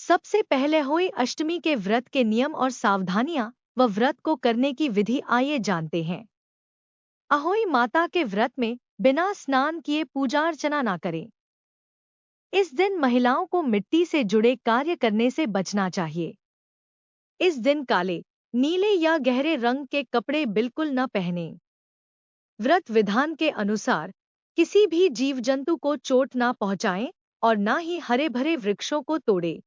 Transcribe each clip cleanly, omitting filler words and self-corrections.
सबसे पहले अहोई अष्टमी के व्रत के नियम और सावधानियां व व्रत को करने की विधि आइए जानते हैं। अहोई माता के व्रत में बिना स्नान किए पूजा अर्चना ना करें। इस दिन महिलाओं को मिट्टी से जुड़े कार्य करने से बचना चाहिए। इस दिन काले, नीले या गहरे रंग के कपड़े बिल्कुल न पहनें। व्रत विधान के अनुसार किसी भी जीव जंतु को चोट ना पहुंचाएं और ना ही हरे भरे वृक्षों को तोड़ें।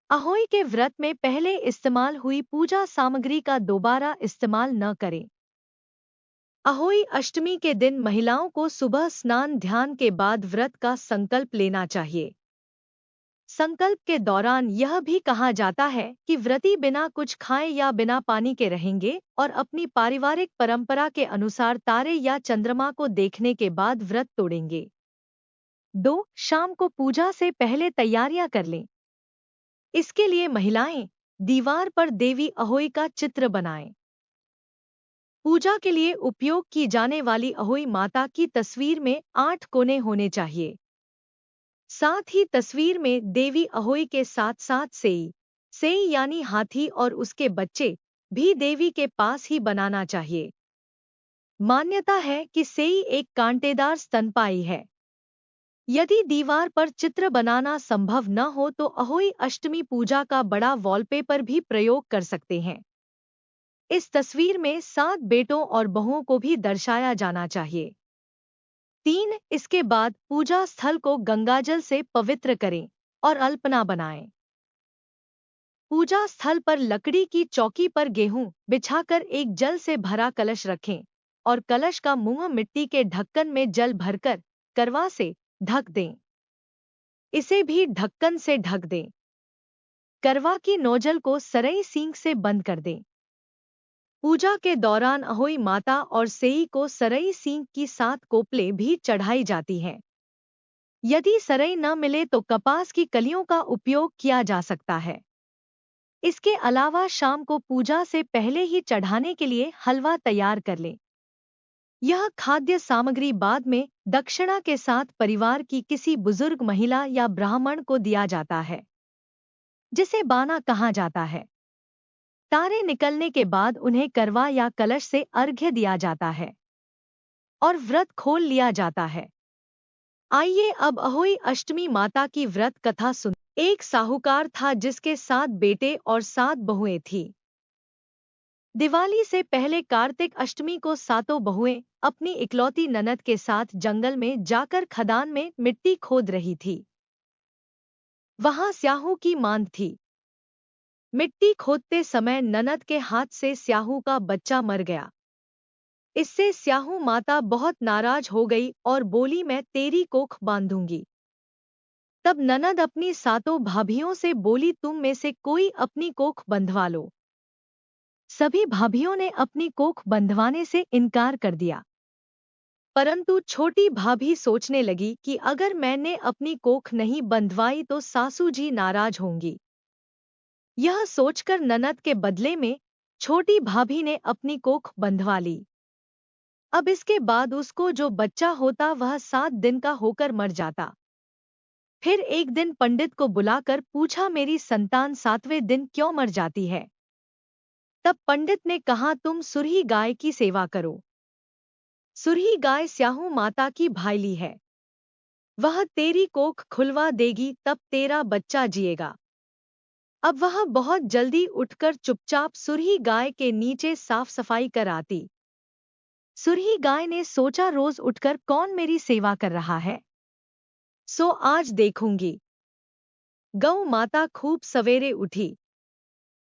अहोई के व्रत में पहले इस्तेमाल हुई पूजा सामग्री का दोबारा इस्तेमाल न करें। अहोई अष्टमी के दिन महिलाओं को सुबह स्नान ध्यान के बाद व्रत का संकल्प लेना चाहिए। संकल्प के दौरान यह भी कहा जाता है कि व्रती बिना कुछ खाए या बिना पानी के रहेंगे और अपनी पारिवारिक परंपरा के अनुसार तारे या चंद्रमा को देखने के बाद व्रत तोड़ेंगे। 2. शाम को पूजा से पहले तैयारियां कर लें। इसके लिए महिलाएं दीवार पर देवी अहोई का चित्र बनाएं। पूजा के लिए उपयोग की जाने वाली अहोई माता की तस्वीर में 8 कोने होने चाहिए। साथ ही तस्वीर में देवी अहोई के साथ साथ सेई यानी हाथी और उसके बच्चे भी देवी के पास ही बनाना चाहिए। मान्यता है कि सेई एक कांटेदार स्तनपायी है। यदि दीवार पर चित्र बनाना संभव न हो तो अहोई अष्टमी पूजा का बड़ा वॉलपेपर भी प्रयोग कर सकते हैं। इस तस्वीर में 7 बेटों और बहुओं को भी दर्शाया जाना चाहिए। 3. इसके बाद पूजा स्थल को गंगाजल से पवित्र करें और अल्पना बनाएं। पूजा स्थल पर लकड़ी की चौकी पर गेहूं बिछाकर एक जल से भरा कलश रखें और कलश का मुंह मिट्टी के ढक्कन में जल भरकर करवा से ढक दें। इसे भी ढक्कन से ढक दें। करवा की नोजल को सरई सींग से बंद कर दें। पूजा के दौरान अहोई माता और सेई को सरई सींग की 7 कोपले भी चढ़ाई जाती हैं। यदि सरई न मिले तो कपास की कलियों का उपयोग किया जा सकता है। इसके अलावा शाम को पूजा से पहले ही चढ़ाने के लिए हलवा तैयार कर लें। यह खाद्य सामग्री बाद में दक्षिणा के साथ परिवार की किसी बुजुर्ग महिला या ब्राह्मण को दिया जाता है, जिसे बाना कहा जाता है। तारे निकलने के बाद उन्हें करवा या कलश से अर्घ्य दिया जाता है और व्रत खोल लिया जाता है। आइए अब अहोई अष्टमी माता की व्रत कथा सुन। एक साहूकार था जिसके 7 बेटे और 7 बहुएं थीं। दिवाली से पहले कार्तिक अष्टमी को 7 बहुएं अपनी इकलौती ननद के साथ जंगल में जाकर खदान में मिट्टी खोद रही थी। वहां स्याहू की मांद थी। मिट्टी खोदते समय ननद के हाथ से स्याहू का बच्चा मर गया। इससे स्याहू माता बहुत नाराज हो गई और बोली, मैं तेरी कोख बांधूंगी। तब ननद अपनी 7 भाभियों से बोली, तुम में से कोई अपनी कोख बंधवा लो। सभी भाभियों ने अपनी कोख बंधवाने से इनकार कर दिया, परंतु छोटी भाभी सोचने लगी कि अगर मैंने अपनी कोख नहीं बंधवाई तो सासू जी नाराज होंगी। यह सोचकर ननद के बदले में छोटी भाभी ने अपनी कोख बंधवा ली। अब इसके बाद उसको जो बच्चा होता वह 7 दिन का होकर मर जाता। फिर एक दिन पंडित को बुलाकर पूछा, मेरी संतान 7वें दिन क्यों मर जाती है? तब पंडित ने कहा, तुम सुरही गाय की सेवा करो। सुरही गाय स्याहू माता की भाईली है। वह तेरी कोख खुलवा देगी, तब तेरा बच्चा जिएगा। अब वह बहुत जल्दी उठकर चुपचाप सुरही गाय के नीचे साफ सफाई कर आती। सुरही गाय ने सोचा, रोज उठकर कौन मेरी सेवा कर रहा है, सो आज देखूंगी। गौ माता खूब सवेरे उठी,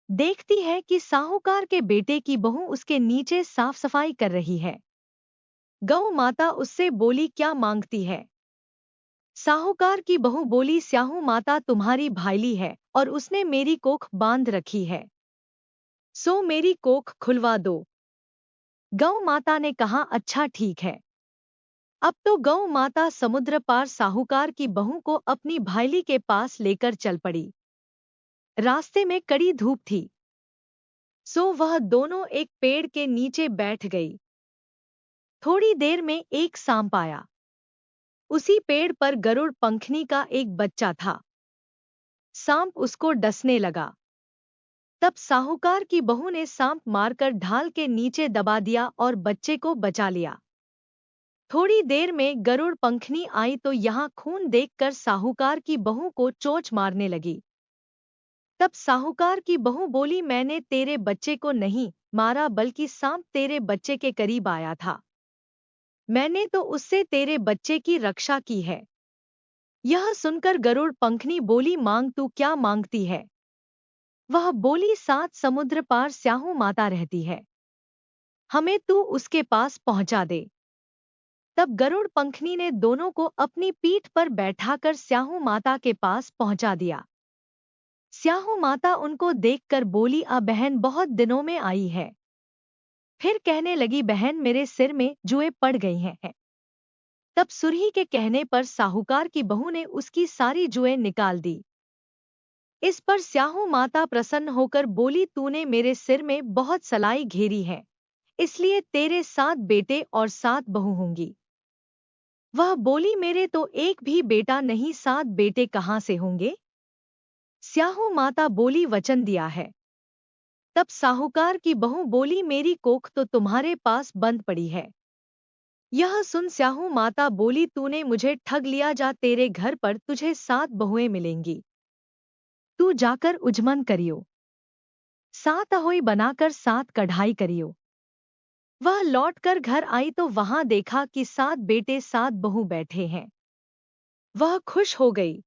देखती है कि साहूकार के बेटे की बहू उसके नीचे साफ सफाई कर रही है। गौ माता उससे बोली, क्या मांगती है? साहूकार की बहू बोली, स्याहू माता तुम्हारी भाईली है और उसने मेरी कोख बांध रखी है, सो मेरी कोख खुलवा दो। गौ माता ने कहा, अच्छा ठीक है। अब तो गौ माता समुद्र पार साहूकार की बहू को अपनी भाईली के पास लेकर चल पड़ी। रास्ते में कड़ी धूप थी, सो वह दोनों एक पेड़ के नीचे बैठ गई। थोड़ी देर में एक सांप आया। उसी पेड़ पर गरुड़ पंखनी का एक बच्चा था। सांप उसको डसने लगा। तब साहूकार की बहू ने सांप मारकर ढाल के नीचे दबा दिया और बच्चे को बचा लिया। थोड़ी देर में गरुड़ पंखनी आई तो यहाँ खून देखकर साहूकार की बहू को चोंच मारने लगी। तब साहूकार की बहू बोली, मैंने तेरे बच्चे को नहीं मारा बल्कि सांप तेरे बच्चे के करीब आया था। मैंने तो उससे तेरे बच्चे की रक्षा की है। यह सुनकर गरुड़ पंखनी बोली, मांग तू क्या मांगती है? वह बोली, 7 समुद्र पार स्याहू माता रहती है, हमें तू उसके पास पहुंचा दे। तब गरुड़ पंखनी ने दोनों को अपनी पीठ पर बैठाकर स्याहू माता के पास पहुंचा दिया। स्याहू माता उनको देखकर बोली, आ बहन बहुत दिनों में आई है। फिर कहने लगी, बहन मेरे सिर में जुएं पड़ गई हैं। तब सुरही के कहने पर साहूकार की बहू ने उसकी सारी जुएं निकाल दी। इस पर स्याहू माता प्रसन्न होकर बोली, तूने मेरे सिर में बहुत सलाई घेरी है, इसलिए तेरे 7 बेटे और 7 बहू होंगी। वह बोली, मेरे तो एक भी बेटा नहीं, 7 बेटे कहाँ से होंगे? स्याहू माता बोली, वचन दिया है। तब साहूकार की बहू बोली, मेरी कोख तो तुम्हारे पास बंद पड़ी है। यह सुन स्याहू माता बोली, तूने मुझे ठग लिया, जा तेरे घर पर तुझे 7 बहुएं मिलेंगी। तू जाकर उजमन करियो, 7 अहोई बनाकर 7 कढ़ाई करियो। वह लौटकर घर आई तो वहां देखा कि 7 बेटे 7 बहू बैठे हैं। वह खुश हो गई।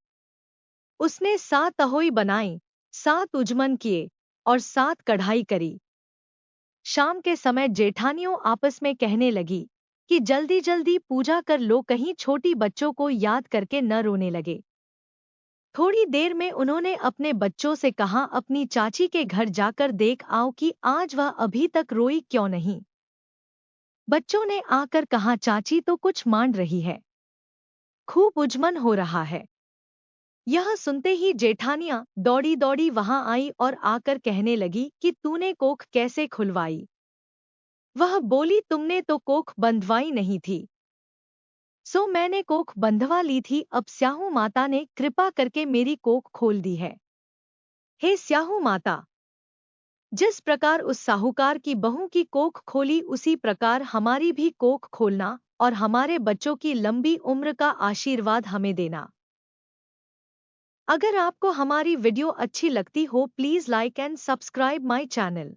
उसने 7 अहोई बनाई, 7 उजमन किए और 7 कढ़ाई करी। शाम के समय जेठानियों आपस में कहने लगी कि जल्दी जल्दी पूजा कर लो, कहीं छोटी बच्चों को याद करके न रोने लगे। थोड़ी देर में उन्होंने अपने बच्चों से कहा, अपनी चाची के घर जाकर देख आओ कि आज वह अभी तक रोई क्यों नहीं। बच्चों ने आकर कहा, चाची तो कुछ मान रही है, खूब उजमन हो रहा है। यह सुनते ही जेठानियां दौड़ी दौड़ी वहां आई और आकर कहने लगी कि तूने कोख कैसे खुलवाई? वह बोली, तुमने तो कोख बंधवाई नहीं थी। सो मैंने कोख बंधवा ली थी, अब स्याहू माता ने कृपा करके मेरी कोख खोल दी है। हे स्याहू माता, जिस प्रकार उस साहूकार की बहू की कोख खोली, उसी प्रकार हमारी भी कोख खोलना और हमारे बच्चों की लंबी उम्र का आशीर्वाद हमें देना। अगर आपको हमारी वीडियो अच्छी लगती हो, please like and subscribe my channel.